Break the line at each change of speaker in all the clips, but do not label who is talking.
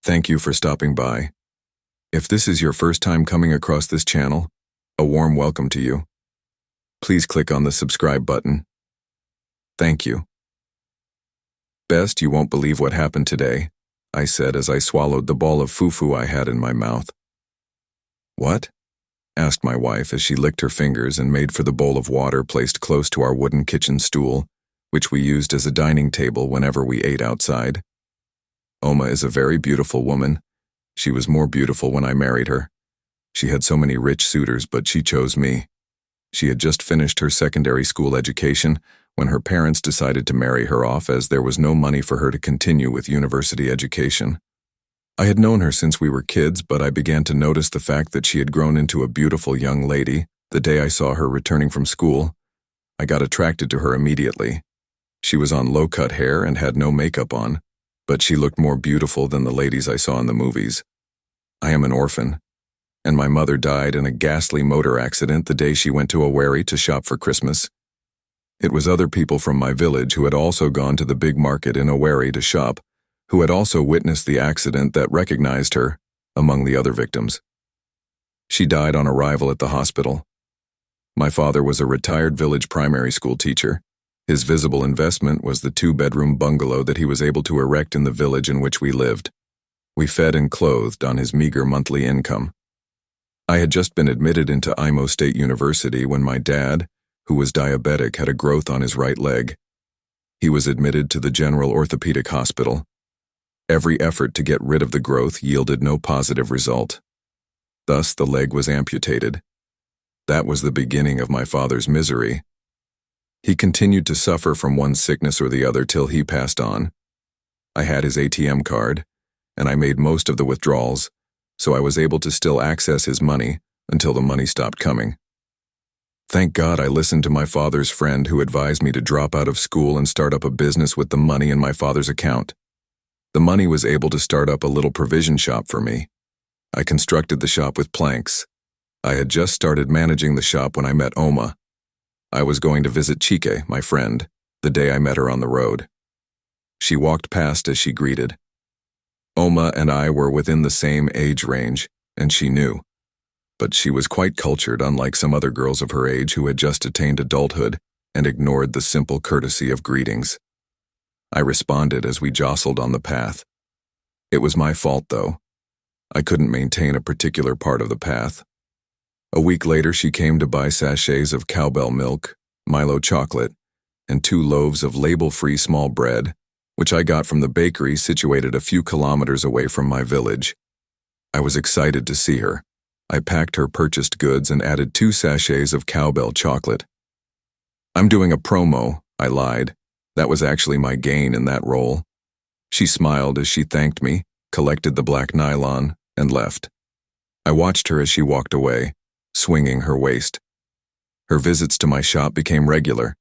Thank you for stopping by. If this is your first time coming across this channel, a warm welcome to you. Please click on the subscribe button. Thank you. Best, you won't believe what happened today, I said as I swallowed the ball of fufu I had in my mouth. What? Asked my wife as she licked her fingers and made for the bowl of water placed close to our wooden kitchen stool, which we used as a dining table whenever we ate outside. Oma is a very beautiful woman. She was more beautiful when I married her. She had so many rich suitors, but she chose me. She had just finished her secondary school education when her parents decided to marry her off as there was no money for her to continue with university education. I had known her since we were kids, but I began to notice the fact that she had grown into a beautiful young lady the day I saw her returning from school. I got attracted to her immediately. She was on low-cut hair and had no makeup on, but she looked more beautiful than the ladies I saw in the movies. I am an orphan, and my mother died in a ghastly motor accident the day she went to Owerri to shop for Christmas. It was other people from my village who had also gone to the big market in Owerri to shop, who had also witnessed the accident that recognized her among the other victims. She died on arrival at the hospital. My father was a retired village primary school teacher. His visible investment was the 2-bedroom bungalow that he was able to erect in the village in which we lived. We fed and clothed on his meager monthly income. I had just been admitted into Imo State University when my dad, who was diabetic, had a growth on his right leg. He was admitted to the General Orthopedic Hospital. Every effort to get rid of the growth yielded no positive result. Thus, the leg was amputated. That was the beginning of my father's misery. He continued to suffer from one sickness or the other till he passed on. I had his ATM card, and I made most of the withdrawals, so I was able to still access his money until the money stopped coming. Thank God I listened to my father's friend who advised me to drop out of school and start up a business with the money in my father's account. The money was able to start up a little provision shop for me. I constructed the shop with planks. I had just started managing the shop when I met Oma. I was going to visit Chike, my friend, the day I met her on the road. She walked past as she greeted. Oma and I were within the same age range, and she knew. But she was quite cultured, unlike some other girls of her age who had just attained adulthood and ignored the simple courtesy of greetings. I responded as we jostled on the path. It was my fault, though. I couldn't maintain a particular part of the path. A week later, she came to buy sachets of cowbell milk, Milo chocolate, and 2 loaves of label-free small bread, which I got from the bakery situated a few kilometers away from my village. I was excited to see her. I packed her purchased goods and added 2 sachets of cowbell chocolate. I'm doing a promo, I lied. That was actually my gain in that role. She smiled as she thanked me, collected the black nylon, and left. I watched her as she walked away, swinging her waist. Her visits to my shop became regular.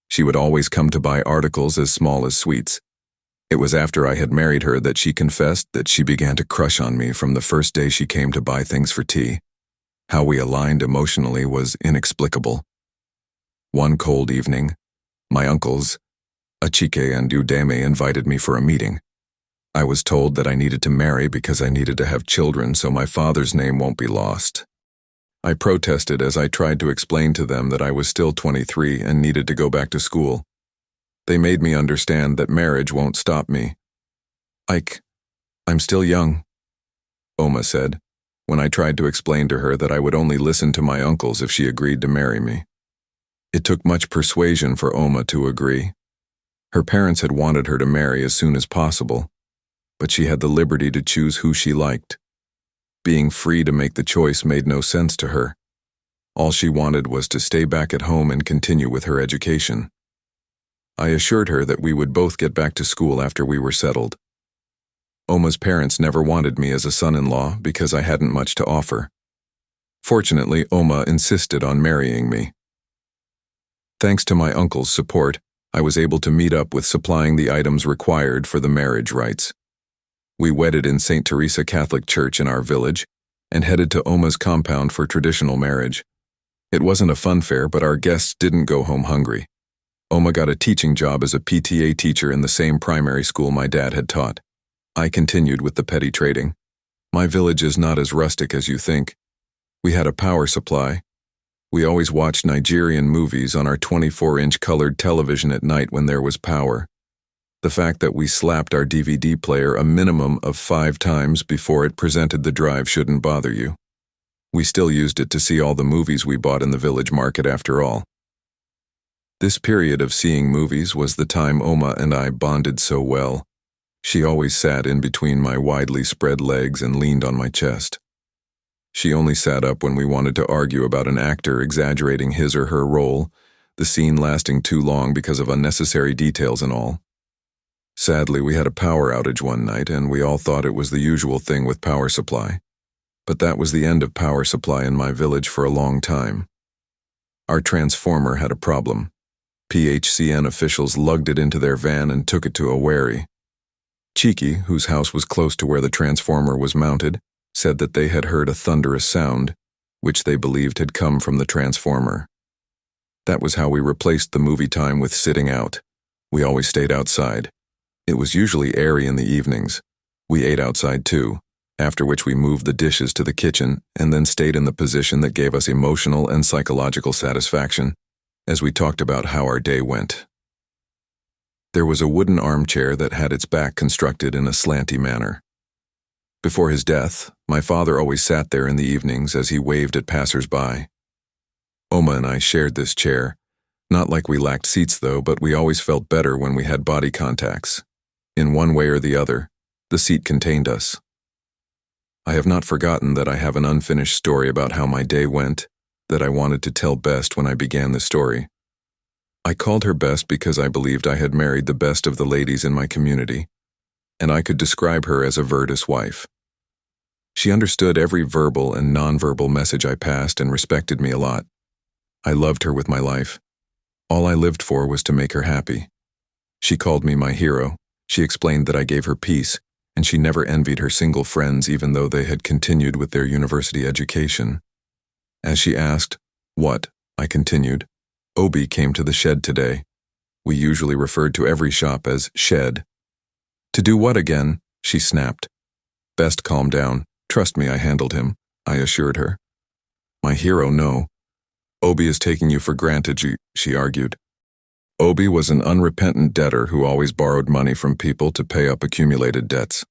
She would always come to buy articles as small as sweets. It was after I had married her that she confessed that she began to crush on me from the first day she came to buy things for tea. How we aligned emotionally was inexplicable. One cold evening, my uncles, Achike and Udeme, invited me for a meeting. I was told that I needed to marry because I needed to have children so my father's name won't be lost. I protested as I tried to explain to them that I was still 23 and needed to go back to school. They made me understand that marriage won't stop me. I'm still young, Oma said, when I tried to explain to her that I would only listen to my uncles if she agreed to marry me. It took much persuasion for Oma to agree. Her parents had wanted her to marry as soon as possible, but she had the liberty to choose who she liked. Being free to make the choice made no sense to her. All she wanted was to stay back at home and continue with her education. I assured her that we would both get back to school after we were settled. Oma's parents never wanted me as a son-in-law because I hadn't much to offer. Fortunately, Oma insisted on marrying me. Thanks to my uncle's support, I was able to meet up with supplying the items required for the marriage rites. We wedded in St. Teresa Catholic Church in our village and headed to Oma's compound for traditional marriage. It wasn't a fun fair, but our guests didn't go home hungry. Oma got a teaching job as a PTA teacher in the same primary school my dad had taught. I continued with the petty trading. My village is not as rustic as you think. We had a power supply. We always watched Nigerian movies on our 24-inch colored television at night when there was power. The fact that we slapped our DVD player a minimum of 5 times before it presented the drive shouldn't bother you. We still used it to see all the movies we bought in the village market after all. This period of seeing movies was the time Oma and I bonded so well. She always sat in between my widely spread legs and leaned on my chest. She only sat up when we wanted to argue about an actor exaggerating his or her role, the scene lasting too long because of unnecessary details and all. Sadly, we had a power outage one night, and we all thought it was the usual thing with power supply. But that was the end of power supply in my village for a long time. Our transformer had a problem. PHCN officials lugged it into their van and took it to a wherry. Cheeky, whose house was close to where the transformer was mounted, said that they had heard a thunderous sound, which they believed had come from the transformer. That was how we replaced the movie time with sitting out. We always stayed outside. It was usually airy in the evenings. We ate outside too, after which we moved the dishes to the kitchen and then stayed in the position that gave us emotional and psychological satisfaction as we talked about how our day went. There was a wooden armchair that had its back constructed in a slanty manner. Before his death, my father always sat there in the evenings as he waved at passers-by. Oma and I shared this chair, not like we lacked seats though, but we always felt better when we had body contacts. In one way or the other, the seat contained us. I have not forgotten that I have an unfinished story about how my day went, that I wanted to tell Best when I began the story. I called her Best because I believed I had married the best of the ladies in my community, and I could describe her as a virtus wife. She understood every verbal and nonverbal message I passed and respected me a lot. I loved her with my life. All I lived for was to make her happy. She called me my hero. She explained that I gave her peace, and she never envied her single friends even though they had continued with their university education. As she asked, "What?" I continued, "Obi came to the shed today." We usually referred to every shop as shed. "To do what again?" she snapped. "Best calm down. Trust me, I handled him," I assured her. "My hero, no. Obi is taking you for granted," she argued. Obi was an unrepentant debtor who always borrowed money from people to pay up accumulated debts.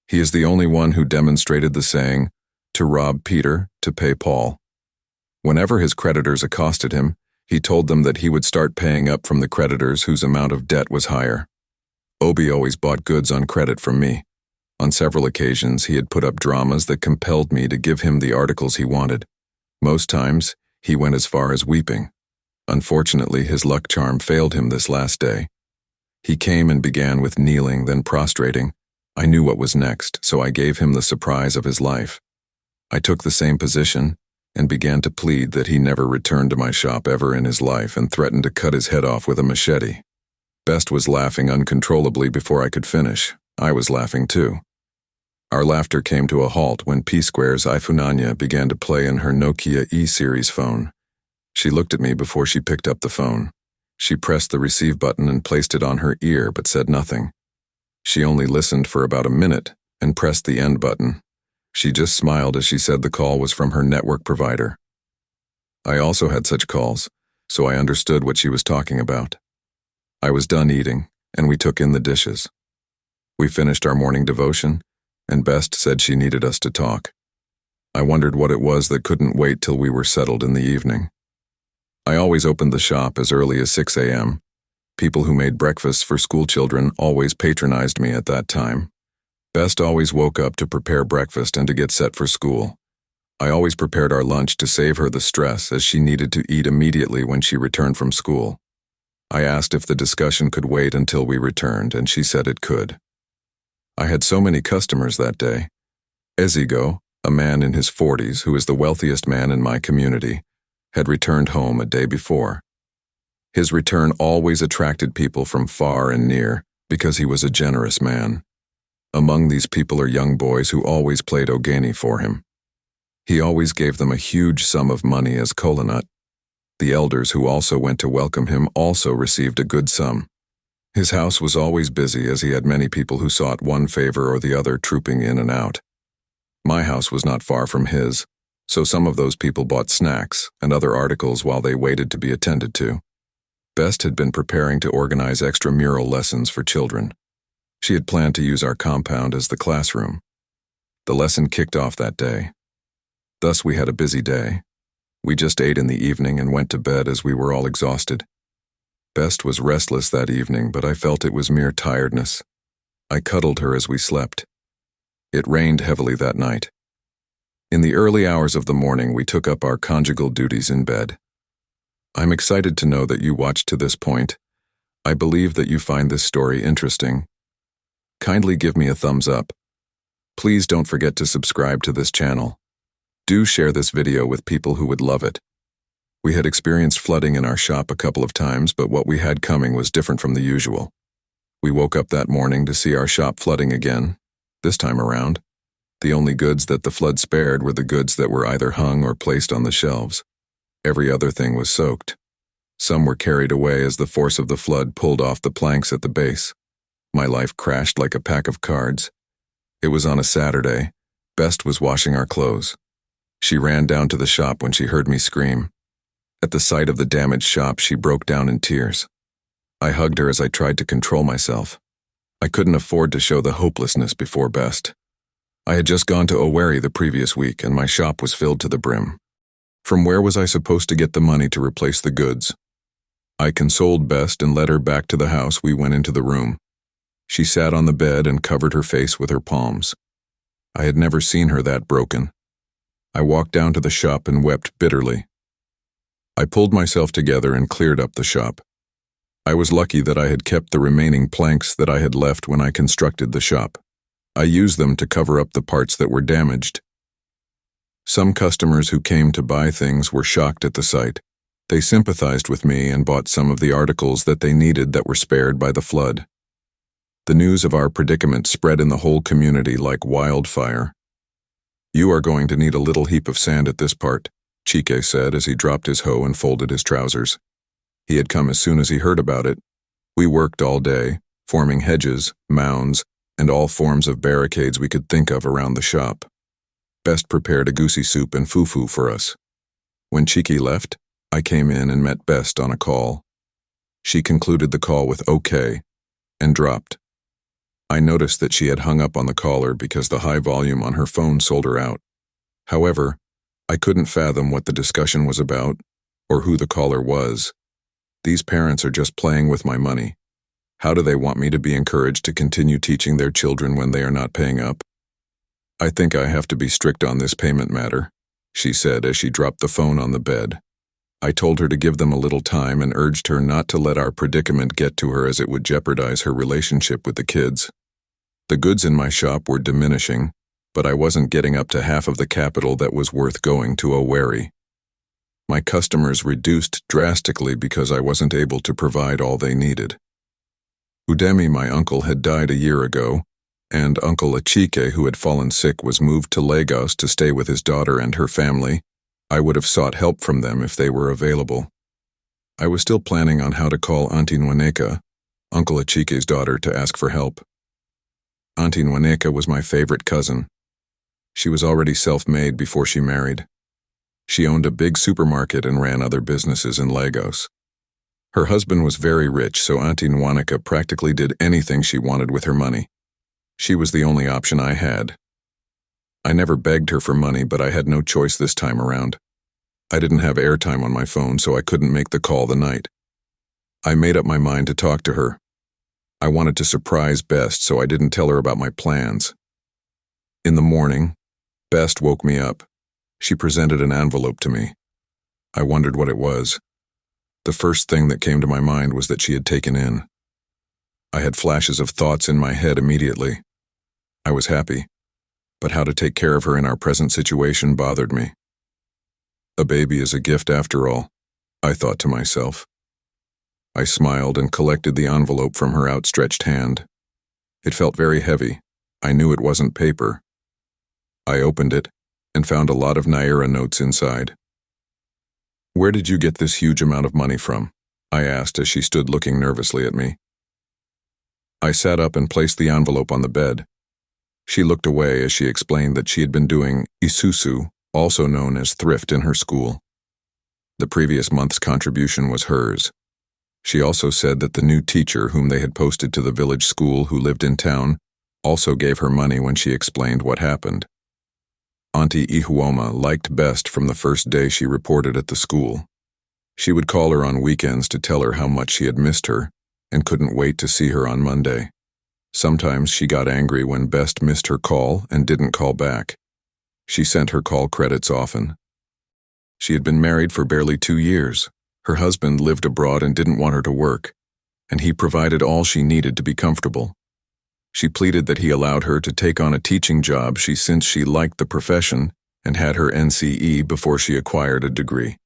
He is the only one who demonstrated the saying, "To rob Peter, to pay Paul." Whenever his creditors accosted him, he told them that he would start paying up from the creditors whose amount of debt was higher. Obi always bought goods on credit from me. On several occasions, he had put up dramas that compelled me to give him the articles he wanted. Most times, he went as far as weeping. Unfortunately, his luck charm failed him this last day. He came and began with kneeling, then prostrating. I knew what was next, so I gave him the surprise of his life. I took the same position and began to plead that he never return to my shop ever in his life and threatened to cut his head off with a machete. Best was laughing uncontrollably before I could finish. I was laughing too. Our laughter came to a halt when P-Square's Ifunanya began to play in her Nokia E-series phone. She looked at me before she picked up the phone. She pressed the receive button and placed it on her ear but said nothing. She only listened for about a minute and pressed the end button. She just smiled as she said the call was from her network provider. I also had such calls, so I understood what she was talking about. I was done eating, and we took in the dishes. We finished our morning devotion, and Best said she needed us to talk. I wondered what it was that couldn't wait till we were settled in the evening. I always opened the shop as early as 6 a.m. People who made breakfasts for school children always patronized me at that time. Best always woke up to prepare breakfast and to get set for school. I always prepared our lunch to save her the stress as she needed to eat immediately when she returned from school. I asked if the discussion could wait until we returned, and she said it could. I had so many customers that day. Ezigo, a man in his 40s who is the wealthiest man in my community, had returned home a day before. His return always attracted people from far and near because he was a generous man. Among these people are young boys who always played ogeni for him. He always gave them a huge sum of money as kolanut. The elders who also went to welcome him also received a good sum. His house was always busy as he had many people who sought one favor or the other trooping in and out. My house was not far from his, so some of those people bought snacks and other articles while they waited to be attended to. Best had been preparing to organize extramural lessons for children. She had planned to use our compound as the classroom. The lesson kicked off that day. Thus we had a busy day. We just ate in the evening and went to bed as we were all exhausted. Best was restless that evening, but I felt it was mere tiredness. I cuddled her as we slept. It rained heavily that night. In the early hours of the morning, we took up our conjugal duties in bed. I'm excited to know that you watched to this point. I believe that you find this story interesting. Kindly give me a thumbs up. Please don't forget to subscribe to this channel. Do share this video with people who would love it. We had experienced flooding in our shop a couple of times, but what we had coming was different from the usual. We woke up that morning to see our shop flooding again. This time around, the only goods that the flood spared were the goods that were either hung or placed on the shelves. Every other thing was soaked. Some were carried away as the force of the flood pulled off the planks at the base. My life crashed like a pack of cards. It was on a Saturday. Best was washing our clothes. She ran down to the shop when she heard me scream. At the sight of the damaged shop, she broke down in tears. I hugged her as I tried to control myself. I couldn't afford to show the hopelessness before Best. I had just gone to Owerri the previous week, and my shop was filled to the brim. From where was I supposed to get the money to replace the goods? I consoled Best and led her back to the house. We went into the room. She sat on the bed and covered her face with her palms. I had never seen her that broken. I walked down to the shop and wept bitterly. I pulled myself together and cleared up the shop. I was lucky that I had kept the remaining planks that I had left when I constructed the shop. I used them to cover up the parts that were damaged. Some customers who came to buy things were shocked at the sight. They sympathized with me and bought some of the articles that they needed that were spared by the flood. The news of our predicament spread in the whole community like wildfire. "You are going to need a little heap of sand at this part," Chike said as he dropped his hoe and folded his trousers. He had come as soon as he heard about it. We worked all day, forming hedges, mounds, and all forms of barricades we could think of around the shop. Best prepared a goosey soup and fufu for us. When Chike left, I came in and met Best on a call. She concluded the call with "okay" and dropped. I noticed that she had hung up on the caller because the high volume on her phone sold her out. However, I couldn't fathom what the discussion was about or who the caller was. These parents are just playing with my money. How do they want me to be encouraged to continue teaching their children when they are not paying up? "I think I have to be strict on this payment matter," she said as she dropped the phone on the bed. I told her to give them a little time and urged her not to let our predicament get to her as it would jeopardize her relationship with the kids. The goods in my shop were diminishing, but I wasn't getting up to half of the capital that was worth going to Owerri. My customers reduced drastically because I wasn't able to provide all they needed. Udemy, my uncle, had died a year ago, and Uncle Achike, who had fallen sick, was moved to Lagos to stay with his daughter and her family. I would have sought help from them if they were available. I was still planning on how to call Auntie Nwaneka, Uncle Achike's daughter, to ask for help. Auntie Nwaneka was my favorite cousin. She was already self-made before she married. She owned a big supermarket and ran other businesses in Lagos. Her husband was very rich, so Auntie Nwaneka practically did anything she wanted with her money. She was the only option I had. I never begged her for money, but I had no choice this time around. I didn't have airtime on my phone, so I couldn't make the call the night. I made up my mind to talk to her. I wanted to surprise Best, so I didn't tell her about my plans. In the morning, Best woke me up. She presented an envelope to me. I wondered what it was. The first thing that came to my mind was that she had taken in. I had flashes of thoughts in my head immediately. I was happy, but how to take care of her in our present situation bothered me. A baby is a gift after all, I thought to myself. I smiled and collected the envelope from her outstretched hand. It felt very heavy. I knew it wasn't paper. I opened it and found a lot of Naira notes inside. "Where did you get this huge amount of money from?" I asked as she stood looking nervously at me. I sat up and placed the envelope on the bed. She looked away as she explained that she had been doing isusu, also known as thrift, in her school. The previous month's contribution was hers. She also said that the new teacher whom they had posted to the village school who lived in town also gave her money when she explained what happened. Auntie Ihuoma liked Best from the first day she reported at the school. She would call her on weekends to tell her how much she had missed her and couldn't wait to see her on Monday. Sometimes she got angry when Best missed her call and didn't call back. She sent her call credits often. She had been married for barely 2 years. Her husband lived abroad and didn't want her to work, and he provided all she needed to be comfortable. She pleaded that he allowed her to take on a teaching job since she liked the profession and had her NCE before she acquired a degree.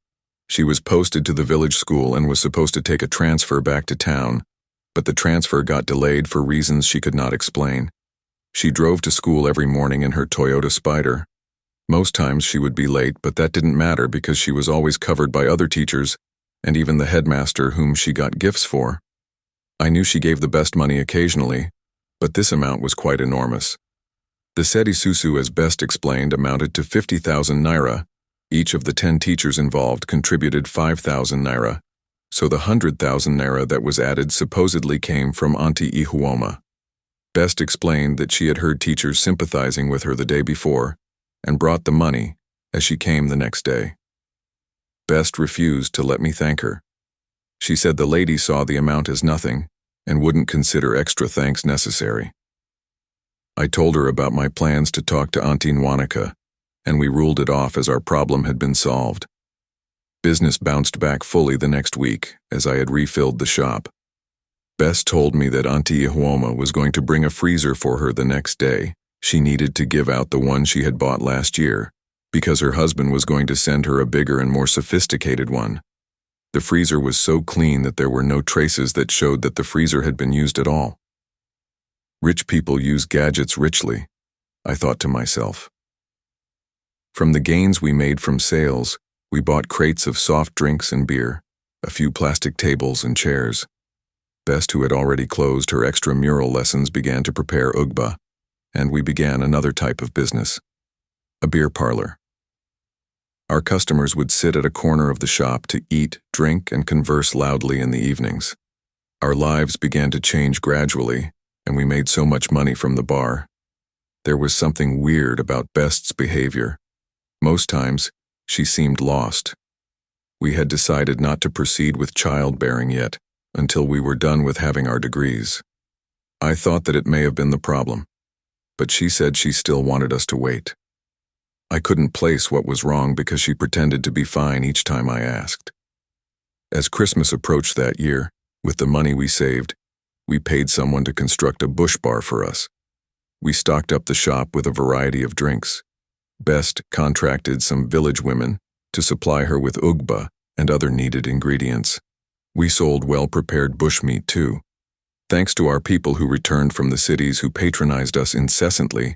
She was posted to the village school and was supposed to take a transfer back to town, but the transfer got delayed for reasons she could not explain. She drove to school every morning in her Toyota Spider. Most times she would be late, but that didn't matter because she was always covered by other teachers and even the headmaster whom she got gifts for. I knew she gave the Best money occasionally, but this amount was quite enormous. The said isusu, as Best explained, amounted to 50,000 naira. Each of the 10 teachers involved contributed 5,000 naira, so the 100,000 naira that was added supposedly came from Auntie Ihuoma. Best explained that she had heard teachers sympathizing with her the day before and brought the money as she came the next day. Best refused to let me thank her. She said the lady saw the amount as nothing and wouldn't consider extra thanks necessary. I told her about my plans to talk to Auntie Nwanika, and we ruled it off as our problem had been solved. Business bounced back fully the next week as I had refilled the shop. Best told me that Auntie Ihuoma was going to bring a freezer for her the next day. She needed to give out the one she had bought last year, because her husband was going to send her a bigger and more sophisticated one. The freezer was so clean that there were no traces that showed that the freezer had been used at all. Rich people use gadgets richly, I thought to myself. From the gains we made from sales, we bought crates of soft drinks and beer, a few plastic tables and chairs. Best, who had already closed her extramural lessons, began to prepare ugba, and we began another type of business, a beer parlor. Our customers would sit at a corner of the shop to eat, drink, and converse loudly in the evenings. Our lives began to change gradually, and we made so much money from the bar. There was something weird about Best's behavior. Most times, she seemed lost. We had decided not to proceed with childbearing yet, until we were done with having our degrees. I thought that it may have been the problem, but she said she still wanted us to wait. I couldn't place what was wrong because she pretended to be fine each time I asked. As Christmas approached that year, with the money we saved, we paid someone to construct a bush bar for us. We stocked up the shop with a variety of drinks. Best contracted some village women to supply her with ugba and other needed ingredients. We sold well-prepared bushmeat too. Thanks to our people who returned from the cities who patronized us incessantly,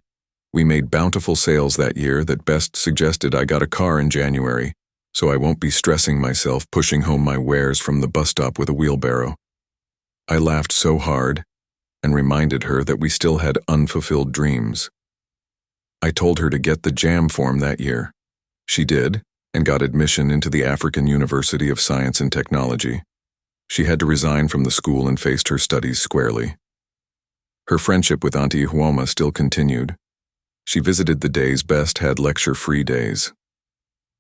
we made bountiful sales that year that Best suggested I got a car in January, so I won't be stressing myself pushing home my wares from the bus stop with a wheelbarrow. I laughed so hard and reminded her that we still had unfulfilled dreams. I told her to get the JAM form that year. She did, and got admission into the African University of Science and Technology. She had to resign from the school and faced her studies squarely. Her friendship with Auntie Ihuoma still continued. She visited the days Best had lecture-free days.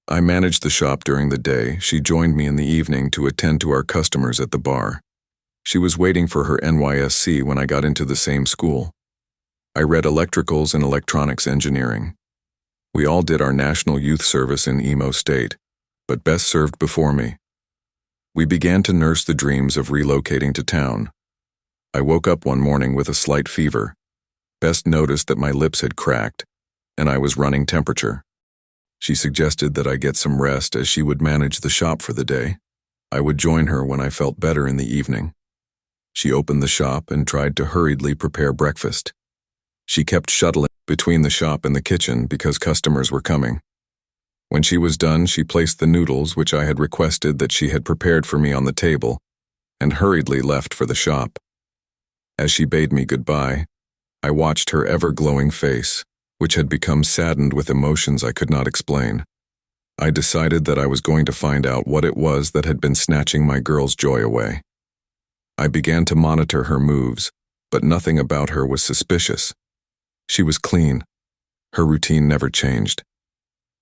I managed the shop during the day. She joined me in the evening to attend to our customers at the bar. She was waiting for her NYSC when I got into the same school. I read electricals and electronics engineering. We all did our national youth service in Imo State, but Best served before me. We began to nurse the dreams of relocating to town. I woke up one morning with a slight fever. Best noticed that my lips had cracked, and I was running temperature. She suggested that I get some rest as she would manage the shop for the day. I would join her when I felt better in the evening. She opened the shop and tried to hurriedly prepare breakfast. She kept shuttling between the shop and the kitchen because customers were coming. When she was done, she placed the noodles which I had requested that she had prepared for me on the table and hurriedly left for the shop. As she bade me goodbye, I watched her ever-glowing face, which had become saddened with emotions I could not explain. I decided that I was going to find out what it was that had been snatching my girl's joy away. I began to monitor her moves, but nothing about her was suspicious. She was clean. Her routine never changed.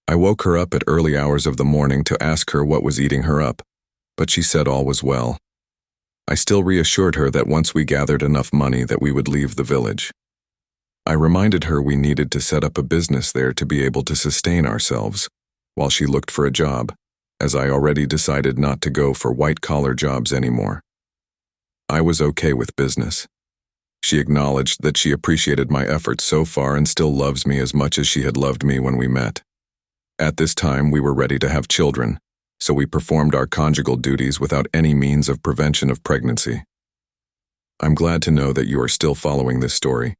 I woke her up at early hours of the morning to ask her what was eating her up, but she said all was well. I still reassured her that once we gathered enough money that we would leave the village. I reminded her we needed to set up a business there to be able to sustain ourselves, while she looked for a job, as I already decided not to go for white-collar jobs anymore. I was okay with business. She acknowledged that she appreciated my efforts so far and still loves me as much as she had loved me when we met. At this time, we were ready to have children, so we performed our conjugal duties without any means of prevention of pregnancy. I'm glad to know that you are still following this story.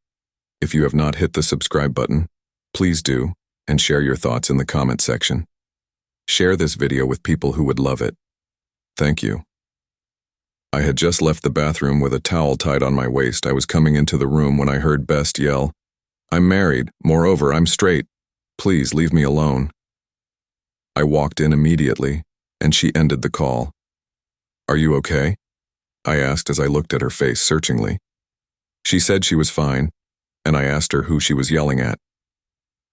If you have not hit the subscribe button, please do, and share your thoughts in the comment section. Share this video with people who would love it. Thank you. I had just left the bathroom with a towel tied on my waist. I was coming into the room when I heard Best yell, "I'm married. Moreover, I'm straight. Please leave me alone." I walked in immediately, and she ended the call. "Are you okay?" I asked as I looked at her face searchingly. She said she was fine, and I asked her who she was yelling at.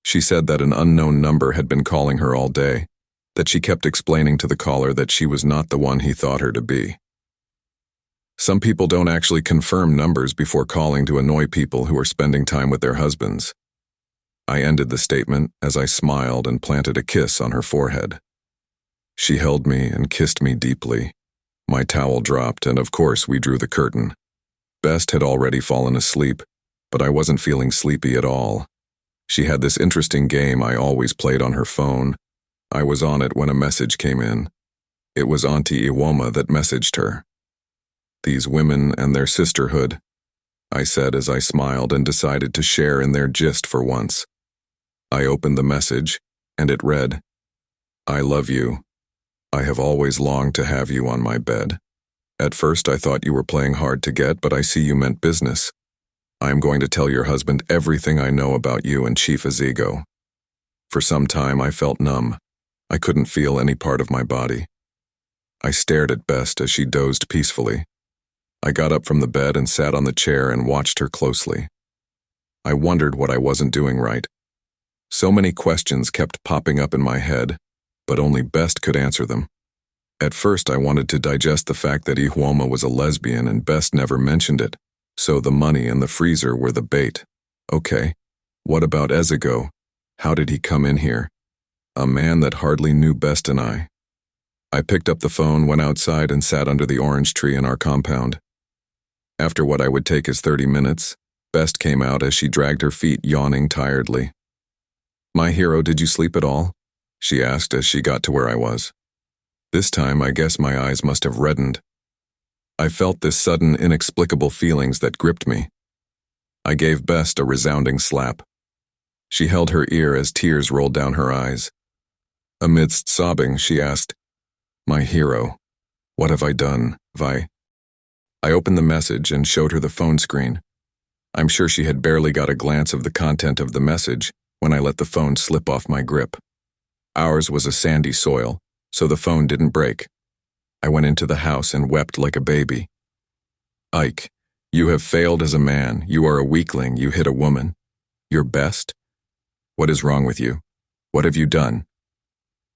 She said that an unknown number had been calling her all day, that she kept explaining to the caller that she was not the one he thought her to be. Some people don't actually confirm numbers before calling to annoy people who are spending time with their husbands. I ended the statement as I smiled and planted a kiss on her forehead. She held me and kissed me deeply. My towel dropped, and of course we drew the curtain. Best had already fallen asleep, but I wasn't feeling sleepy at all. She had this interesting game I always played on her phone. I was on it when a message came in. It was Auntie Iwoma that messaged her. "These women and their sisterhood," I said as I smiled and decided to share in their gist for once. I opened the message, and it read, "I love you. I have always longed to have you on my bed. At first I thought you were playing hard to get, but I see you meant business. I am going to tell your husband everything I know about you and Chief Azigo." For some time I felt numb. I couldn't feel any part of my body. I stared at Best as she dozed peacefully. I got up from the bed and sat on the chair and watched her closely. I wondered what I wasn't doing right. So many questions kept popping up in my head, but only Best could answer them. At first I wanted to digest the fact that Iwoma was a lesbian and Best never mentioned it, so the money and the freezer were the bait. Okay, what about Azigo? How did he come in here? A man that hardly knew Best and I. I picked up the phone, went outside, and sat under the orange tree in our compound. After what I would take as 30 minutes, Best came out as she dragged her feet, yawning tiredly. "My hero, did you sleep at all?" she asked as she got to where I was. This time, I guess my eyes must have reddened. I felt this sudden, inexplicable feelings that gripped me. I gave Best a resounding slap. She held her ear as tears rolled down her eyes. Amidst sobbing, she asked, "My hero, what have I done, Vi?" I opened the message and showed her the phone screen. I'm sure she had barely got a glance of the content of the message when I let the phone slip off my grip. Ours was a sandy soil, so the phone didn't break. I went into the house and wept like a baby. "Ike, you have failed as a man. You are a weakling. You hit a woman. Your Best? What is wrong with you? What have you done?"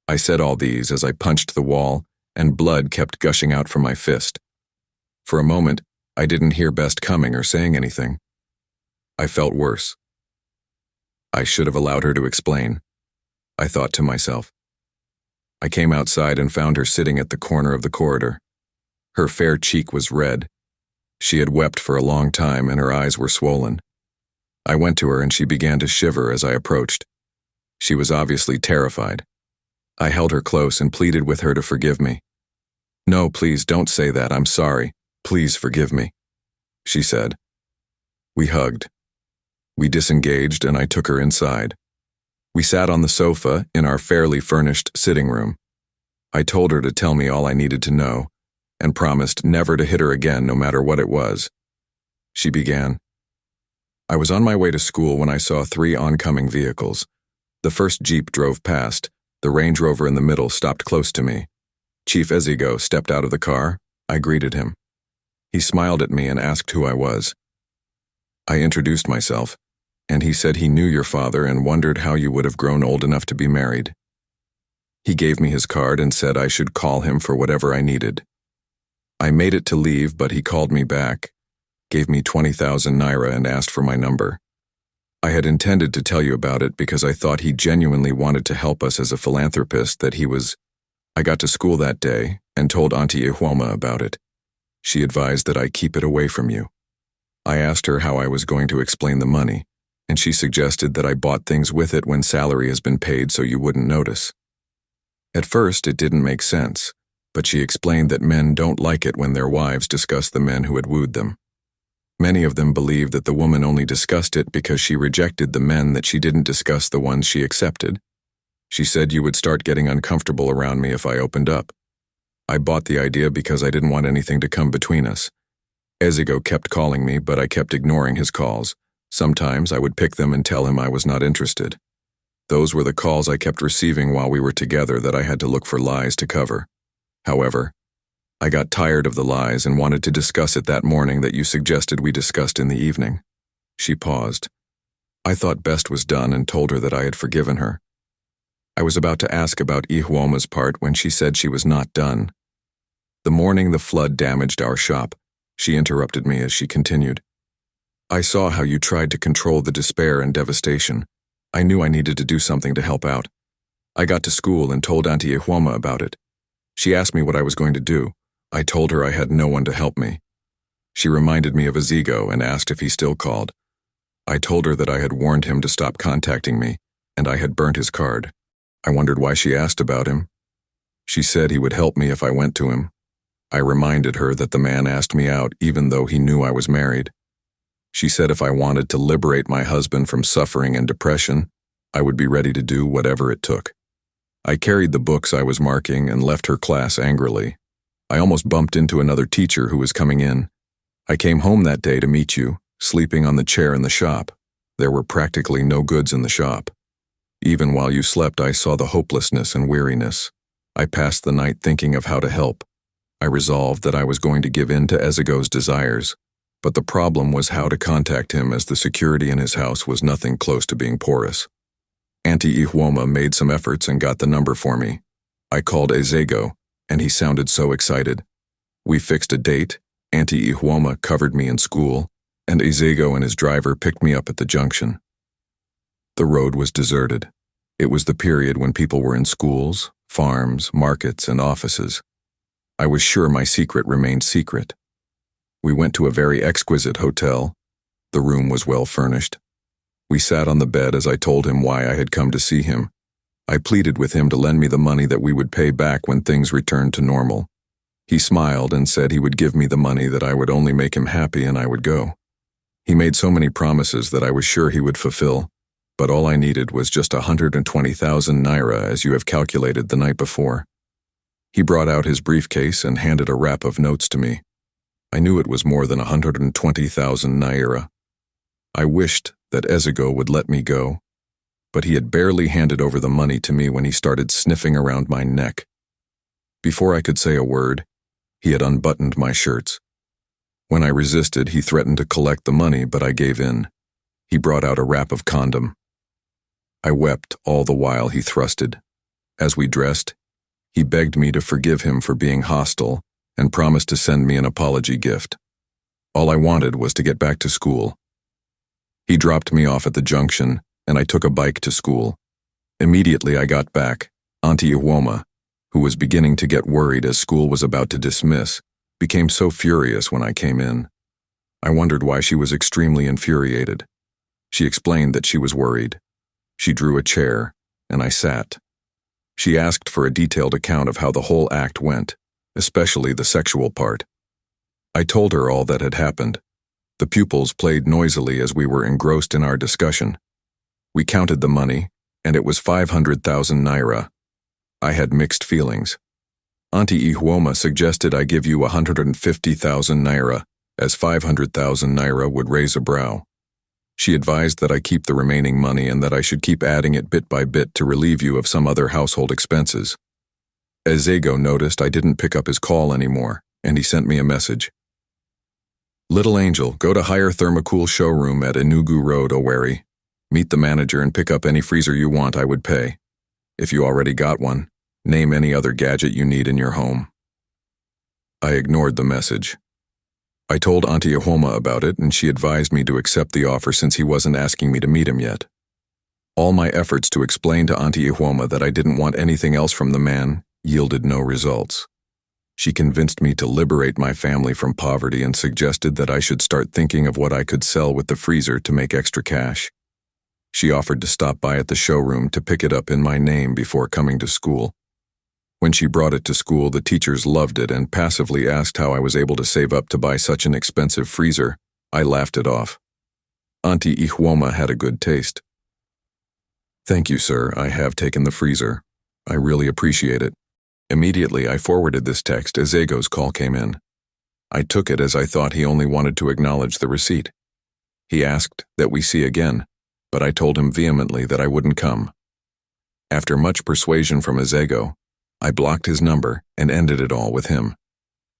I said all these as I punched the wall, and blood kept gushing out from my fist. For a moment, I didn't hear Best coming or saying anything. I felt worse. I should have allowed her to explain, I thought to myself. I came outside and found her sitting at the corner of the corridor. Her fair cheek was red. She had wept for a long time and her eyes were swollen. I went to her and she began to shiver as I approached. She was obviously terrified. I held her close and pleaded with her to forgive me. "No, please don't say that. I'm sorry. Please forgive me," she said. We hugged. We disengaged and I took her inside. We sat on the sofa in our fairly furnished sitting room. I told her to tell me all I needed to know and promised never to hit her again no matter what it was. she began. I was on my way to school when I saw 3 oncoming vehicles. The first Jeep drove past. The Range Rover in the middle stopped close to me. Chief Ezigo stepped out of the car. I greeted him. He smiled at me and asked who I was. I introduced myself, and he said he knew your father and wondered how you would have grown old enough to be married. He gave me his card and said I should call him for whatever I needed. I made it to leave, but he called me back, gave me 20,000 naira and asked for my number. I had intended to tell you about it because I thought he genuinely wanted to help us as a philanthropist that he was. I got to school that day and told Auntie Ihuoma about it. She advised that I keep it away from you. I asked her how I was going to explain the money, and she suggested that I bought things with it when salary has been paid so you wouldn't notice. At first, it didn't make sense, but she explained that men don't like it when their wives discuss the men who had wooed them. Many of them believed that the woman only discussed it because she rejected the men, that she didn't discuss the ones she accepted. She said you would start getting uncomfortable around me if I opened up. I bought the idea because I didn't want anything to come between us. Ezigo kept calling me, but I kept ignoring his calls. Sometimes I would pick them and tell him I was not interested. Those were the calls I kept receiving while we were together that I had to look for lies to cover. However, I got tired of the lies and wanted to discuss it that morning that you suggested we discussed in the evening. She paused. I thought best was done and told her that I had forgiven her. I was about to ask about Ihuoma's part when she said she was not done. The morning the flood damaged our shop, she interrupted me as she continued. I saw how you tried to control the despair and devastation. I knew I needed to do something to help out. I got to school and told Auntie Ihuoma about it. She asked me what I was going to do. I told her I had no one to help me. She reminded me of Ezigo and asked if he still called. I told her that I had warned him to stop contacting me, and I had burnt his card. I wondered why she asked about him. She said he would help me if I went to him. I reminded her that the man asked me out even though he knew I was married. She said if I wanted to liberate my husband from suffering and depression, I would be ready to do whatever it took. I carried the books I was marking and left her class angrily. I almost bumped into another teacher who was coming in. I came home that day to meet you, sleeping on the chair in the shop. There were practically no goods in the shop. Even while you slept, I saw the hopelessness and weariness. I passed the night thinking of how to help. I resolved that I was going to give in to Ezigo's desires, but the problem was how to contact him as the security in his house was nothing close to being porous. Auntie Ihuoma made some efforts and got the number for me. I called Ezigo, and he sounded so excited. We fixed a date, Auntie Ihuoma covered me in school, and Ezigo and his driver picked me up at the junction. The road was deserted. It was the period when people were in schools, farms, markets, and offices. I was sure my secret remained secret. We went to a very exquisite hotel. The room was well furnished. We sat on the bed as I told him why I had come to see him. I pleaded with him to lend me the money that we would pay back when things returned to normal. He smiled and said he would give me the money, that I would only make him happy and I would go. He made so many promises that I was sure he would fulfill, but all I needed was just 120,000 naira as you have calculated the night before. He brought out his briefcase and handed a wrap of notes to me. I knew it was more than 120,000 naira. I wished that Ezigo would let me go, but he had barely handed over the money to me when he started sniffing around my neck. Before I could say a word, he had unbuttoned my shirts. When I resisted, he threatened to collect the money, but I gave in. He brought out a wrap of condom. I wept all the while he thrusted. As we dressed, he begged me to forgive him for being hostile and promised to send me an apology gift. All I wanted was to get back to school. He dropped me off at the junction, and I took a bike to school. Immediately I got back. Auntie Ihuoma, who was beginning to get worried as school was about to dismiss, became so furious when I came in. I wondered why she was extremely infuriated. She explained that she was worried. She drew a chair, and I sat. She asked for a detailed account of how the whole act went, especially the sexual part. I told her all that had happened. The pupils played noisily as we were engrossed in our discussion. We counted the money, and it was 500,000 naira. I had mixed feelings. Auntie Ihuoma suggested I give you 150,000 naira, as 500,000 naira would raise a brow. She advised that I keep the remaining money and that I should keep adding it bit by bit to relieve you of some other household expenses. Ezego noticed I didn't pick up his call anymore, and he sent me a message. Little Angel, go to Higher Thermocool showroom at Enugu Road, Owerri. Meet the manager and pick up any freezer you want. I would pay. If you already got one, name any other gadget you need in your home. I ignored the message. I told Auntie Ihoma about it, and she advised me to accept the offer since he wasn't asking me to meet him yet. All my efforts to explain to Auntie Ihoma that I didn't want anything else from the man yielded no results. She convinced me to liberate my family from poverty and suggested that I should start thinking of what I could sell with the freezer to make extra cash. She offered to stop by at the showroom to pick it up in my name before coming to school. When she brought it to school, the teachers loved it and passively asked how I was able to save up to buy such an expensive freezer. I laughed it off. Auntie Ihoma had a good taste. Thank you, sir. I have taken the freezer. I really appreciate it. Immediately, I forwarded this text as Ezego's call came in. I took it as I thought he only wanted to acknowledge the receipt. He asked that we see again, but I told him vehemently that I wouldn't come. After much persuasion from Ezego, I blocked his number and ended it all with him.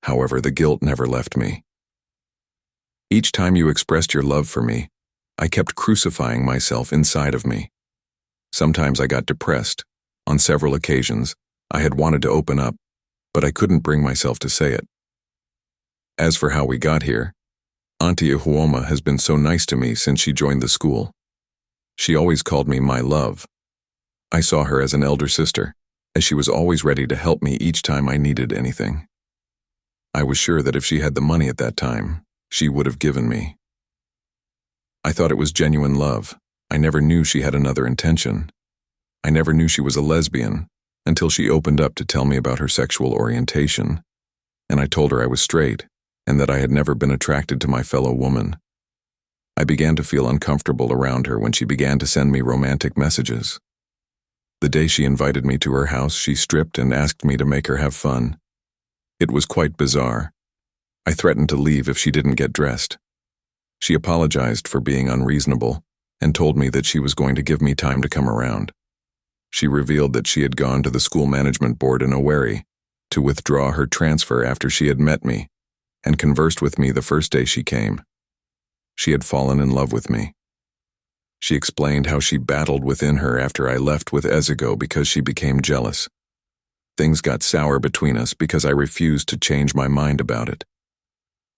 However, the guilt never left me. Each time you expressed your love for me, I kept crucifying myself inside of me. Sometimes I got depressed. On several occasions, I had wanted to open up, but I couldn't bring myself to say it. As for how we got here, Auntie Ihoma has been so nice to me since she joined the school. She always called me my love. I saw her as an elder sister, as she was always ready to help me each time I needed anything. I was sure that if she had the money at that time, she would have given me. I thought it was genuine love. I never knew she had another intention. I never knew she was a lesbian until she opened up to tell me about her sexual orientation, and I told her I was straight and that I had never been attracted to my fellow woman. I began to feel uncomfortable around her when she began to send me romantic messages. The day she invited me to her house, she stripped and asked me to make her have fun. It was quite bizarre. I threatened to leave if she didn't get dressed. She apologized for being unreasonable and told me that she was going to give me time to come around. She revealed that she had gone to the school management board in Owerri to withdraw her transfer after she had met me and conversed with me the first day she came. She had fallen in love with me. She explained how she battled within her after I left with Ezego because she became jealous. Things got sour between us because I refused to change my mind about it.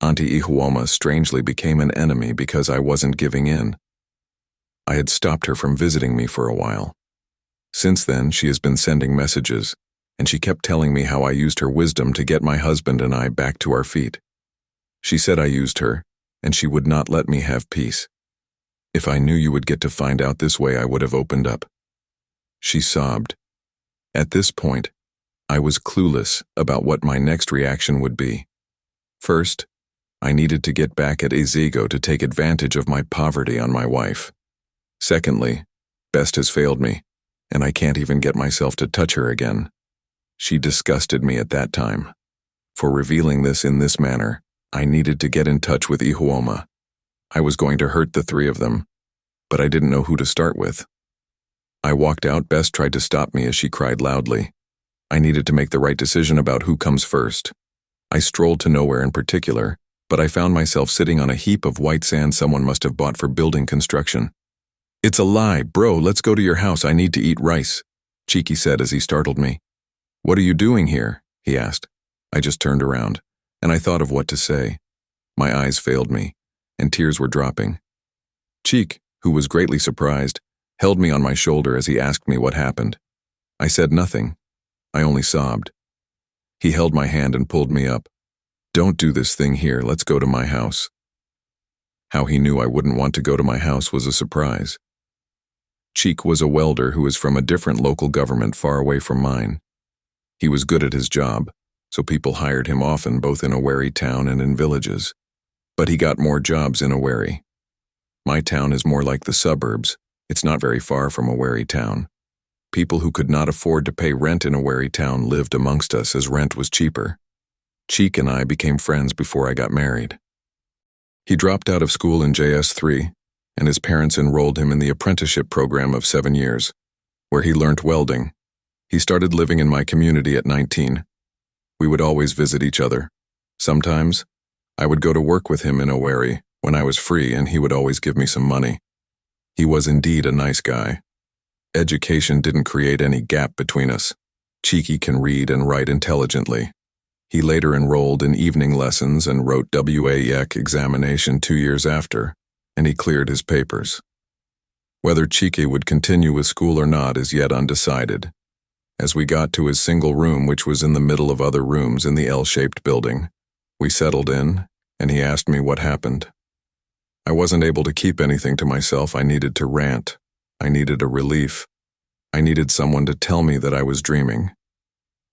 Auntie Ihoma strangely became an enemy because I wasn't giving in. I had stopped her from visiting me for a while. Since then, she has been sending messages, and she kept telling me how I used her wisdom to get my husband and I back to our feet. She said I used her, and she would not let me have peace. If I knew you would get to find out this way, I would have opened up. She sobbed. At this point, I was clueless about what my next reaction would be. First, I needed to get back at Ezego to take advantage of my poverty on my wife. Secondly, Best has failed me, and I can't even get myself to touch her again. She disgusted me at that time. For revealing this in this manner, I needed to get in touch with Ihoma. I was going to hurt the three of them, but I didn't know who to start with. I walked out. Best tried to stop me as she cried loudly. I needed to make the right decision about who comes first. I strolled to nowhere in particular, but I found myself sitting on a heap of white sand someone must have bought for building construction. It's a lie, bro. Let's go to your house. I need to eat rice, Cheeky said as he startled me. What are you doing here? He asked. I just turned around, and I thought of what to say. My eyes failed me, and tears were dropping. Cheek, who was greatly surprised, held me on my shoulder as he asked me what happened. I said nothing. I only sobbed. He held my hand and pulled me up. Don't do this thing here. Let's go to my house. How he knew I wouldn't want to go to my house was a surprise. Cheek was a welder who was from a different local government far away from mine. He was good at his job, so people hired him often both in Owerri town and in villages. But he got more jobs in Owerri. My town is more like the suburbs. It's not very far from Owerri town. People who could not afford to pay rent in Owerri town lived amongst us as rent was cheaper. Cheek and I became friends before I got married. He dropped out of school in JS3, and his parents enrolled him in the apprenticeship program of 7 years, where he learnt welding. He started living in my community at 19. We would always visit each other. Sometimes, I would go to work with him in Owerri when I was free, and he would always give me some money. He was indeed a nice guy. Education didn't create any gap between us. Cheeky can read and write intelligently. He later enrolled in evening lessons and wrote WAEC examination 2 years after, and he cleared his papers. Whether Cheeky would continue with school or not is yet undecided. As we got to his single room, which was in the middle of other rooms in the L-shaped building, we settled in, and he asked me what happened. I wasn't able to keep anything to myself. I needed to rant. I needed a relief. I needed someone to tell me that I was dreaming.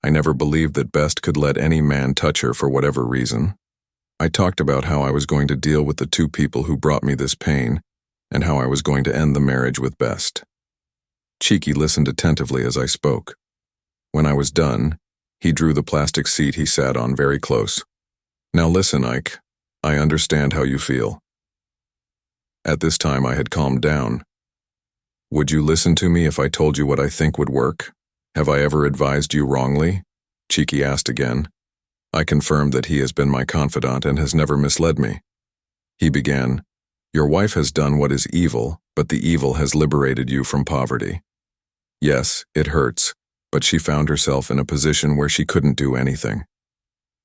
I never believed that Best could let any man touch her for whatever reason. I talked about how I was going to deal with the 2 people who brought me this pain, and how I was going to end the marriage with Best. Cheeky listened attentively as I spoke. When I was done, he drew the plastic seat he sat on very close. Now listen, Ike. I understand how you feel. At this time I had calmed down. Would you listen to me if I told you what I think would work? Have I ever advised you wrongly? Cheeky asked again. I confirmed that he has been my confidant and has never misled me. He began, Your wife has done what is evil, but the evil has liberated you from poverty. Yes, it hurts, but she found herself in a position where she couldn't do anything.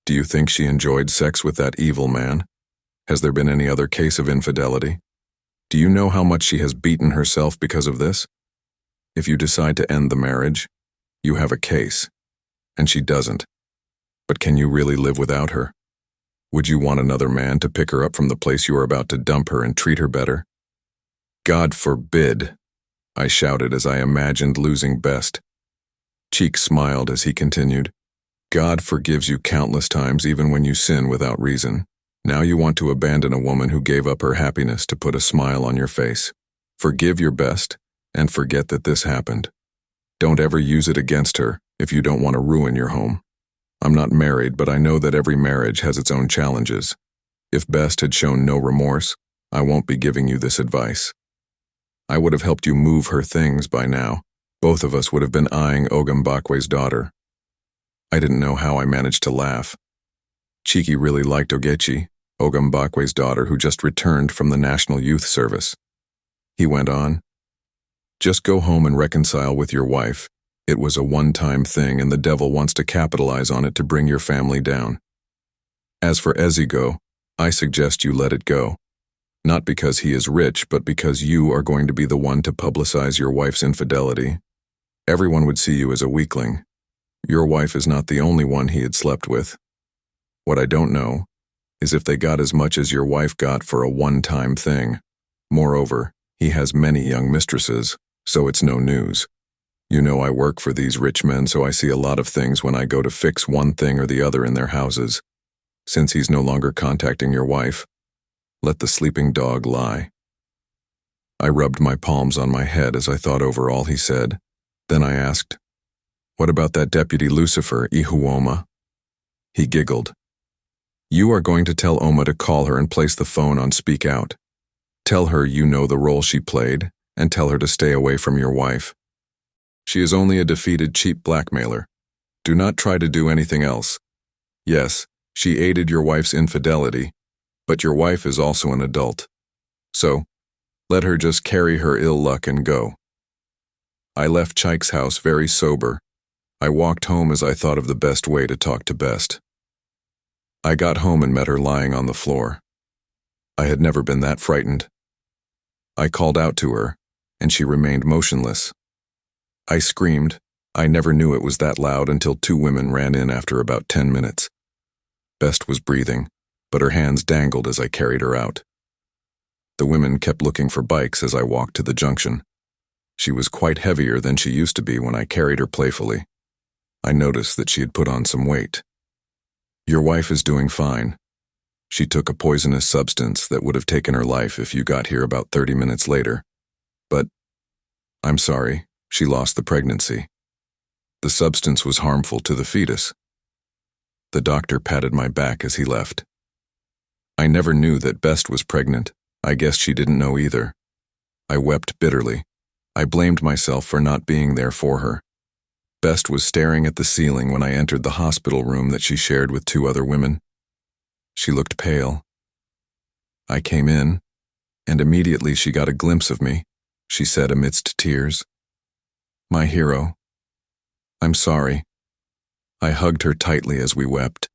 Do you think she enjoyed sex with that evil man? Has there been any other case of infidelity? Do you know how much she has beaten herself because of this? If you decide to end the marriage, you have a case, and she doesn't. But can you really live without her? Would you want another man to pick her up from the place you are about to dump her and treat her better? God forbid, I shouted as I imagined losing Best. Cheek smiled as he continued, God forgives you countless times even when you sin without reason. Now you want to abandon a woman who gave up her happiness to put a smile on your face. Forgive your Best, and forget that this happened. Don't ever use it against her if you don't want to ruin your home. I'm not married, but I know that every marriage has its own challenges. If Best had shown no remorse, I won't be giving you this advice. I would have helped you move her things by now. Both of us would have been eyeing Ogambakwe's daughter. I didn't know how I managed to laugh. Cheeky really liked Ogechi, Ogambakwe's daughter who just returned from the National Youth Service. He went on, Just go home and reconcile with your wife. It was a one-time thing and the devil wants to capitalize on it to bring your family down. As for Ezigo, I suggest you let it go. Not because he is rich, but because you are going to be the one to publicize your wife's infidelity. Everyone would see you as a weakling. Your wife is not the only one he had slept with. What I don't know is if they got as much as your wife got for a one-time thing. Moreover, he has many young mistresses, so it's no news. You know I work for these rich men, so I see a lot of things when I go to fix one thing or the other in their houses. Since he's no longer contacting your wife, let the sleeping dog lie. I rubbed my palms on my head as I thought over all he said. Then I asked, What about that Deputy Lucifer, Ihuoma? He giggled. You are going to tell Oma to call her and place the phone on Speak Out. Tell her you know the role she played, and tell her to stay away from your wife. She is only a defeated, cheap blackmailer. Do not try to do anything else. Yes, she aided your wife's infidelity, but your wife is also an adult. So, let her just carry her ill luck and go. I left Chike's house very sober. I walked home as I thought of the best way to talk to Best. I got home and met her lying on the floor. I had never been that frightened. I called out to her, and she remained motionless. I screamed. I never knew it was that loud until 2 women ran in after about 10 minutes. Best was breathing, but her hands dangled as I carried her out. The women kept looking for bikes as I walked to the junction. She was quite heavier than she used to be when I carried her playfully. I noticed that she had put on some weight. Your wife is doing fine. She took a poisonous substance that would have taken her life if you got here about 30 minutes later. But, I'm sorry, she lost the pregnancy. The substance was harmful to the fetus. The doctor patted my back as he left. I never knew that Best was pregnant. I guess she didn't know either. I wept bitterly. I blamed myself for not being there for her. Best was staring at the ceiling when I entered the hospital room that she shared with 2 other women. She looked pale. I came in, and immediately she got a glimpse of me. She said amidst tears, "My hero, I'm sorry." I hugged her tightly as we wept.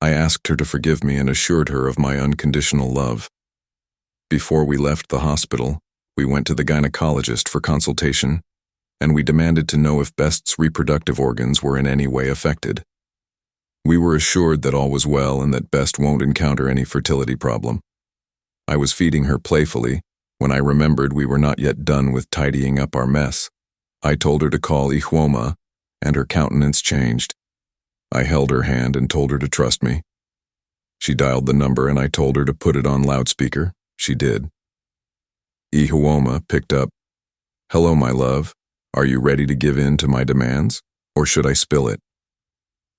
I asked her to forgive me and assured her of my unconditional love. Before we left the hospital, we went to the gynecologist for consultation, and we demanded to know if Best's reproductive organs were in any way affected. We were assured that all was well and that Best won't encounter any fertility problem. I was feeding her playfully when I remembered we were not yet done with tidying up our mess. I told her to call Ihuoma, and her countenance changed. I held her hand and told her to trust me. She dialed the number and I told her to put it on loudspeaker. She did. Ihuoma picked up. "Hello, my love. Are you ready to give in to my demands, or should I spill it?"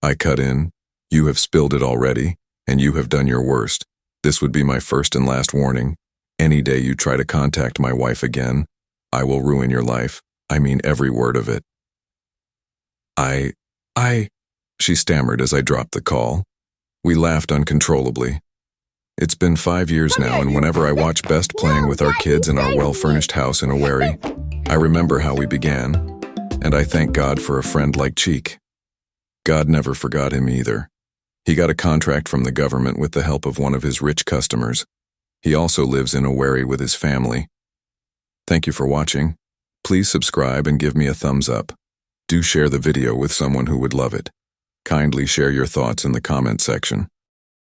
I cut in. "You have spilled it already, and you have done your worst. This would be my first and last warning. Any day you try to contact my wife again, I will ruin your life. I mean every word of it." She stammered as I dropped the call. We laughed uncontrollably. It's been 5 years now, and whenever I watch Best playing with our kids in our well-furnished house in Owerri, I remember how we began, and I thank God for a friend like Cheek. God never forgot him either. He got a contract from the government with the help of one of his rich customers. He also lives in Owerri with his family. Thank you for watching. Please subscribe and give me a thumbs up. Do share the video with someone who would love it. Kindly share your thoughts in the comment section.